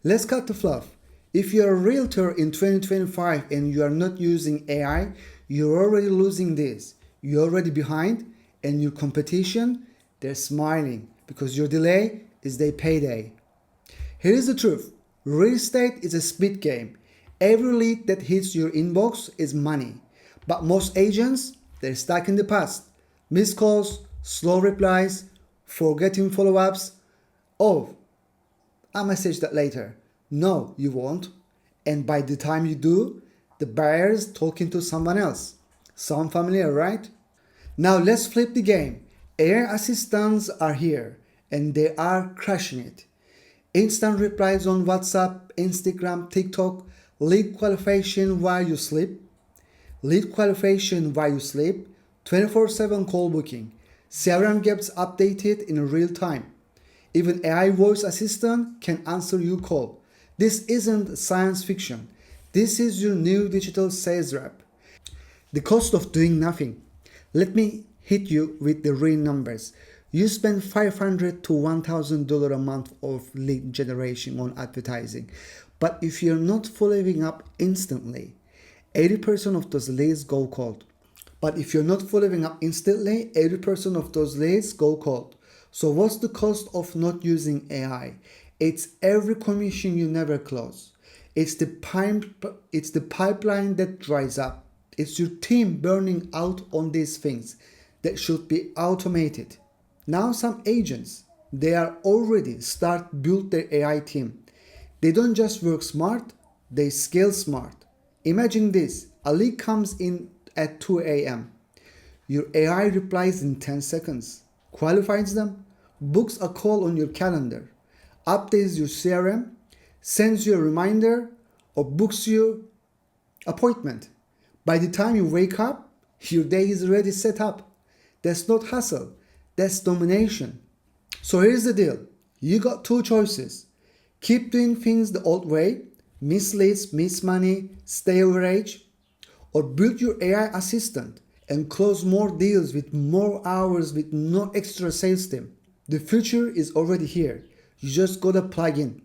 Let's cut the fluff. If you're a realtor in 2025 and you are not using AI, you're already losing this. You're already behind, and your competition, they're smiling because your delay is their payday. Here is the truth. Real estate is a speed game. Every lead that hits your inbox is money. But most agents, they're stuck in the past. Missed calls, slow replies, forgetting follow-ups. Oh, I'll message that later. No, you won't. And by the time you do, the buyer's talking to someone else. Sound familiar, right? Now let's flip the game. AI assistants are here and they are crushing it. Instant replies on WhatsApp, Instagram, TikTok, lead qualification while you sleep, 24/7 call booking, CRM gets updated in real time. Even AI voice assistant can answer your call. This isn't science fiction. This is your new digital sales rep. The cost of doing nothing. Let me hit you with the real numbers. You spend $500 to $1,000 a month of lead generation on advertising. But if you're not following up instantly, 80% of those leads go cold. But if you're not following up instantly, 80% of those leads go cold. So what's the cost of not using AI? It's every commission you never close. It's the pipeline that dries up. It's your team burning out on these things that should be automated. Now some agents, they are already build their AI team. They don't just work smart, they scale smart. Imagine this, a lead comes in at 2 a.m. Your AI replies in 10 seconds, qualifies them, books a call on your calendar, updates your CRM, sends you a reminder, or books your appointment. By the time you wake up, your day is already set up. That's not hustle, that's domination. So here's the deal. You got two choices. Keep doing things the old way, miss leads, miss money, stay average, or build your AI assistant and close more deals with more hours with no extra sales team. The future is already here. You just gotta plug in.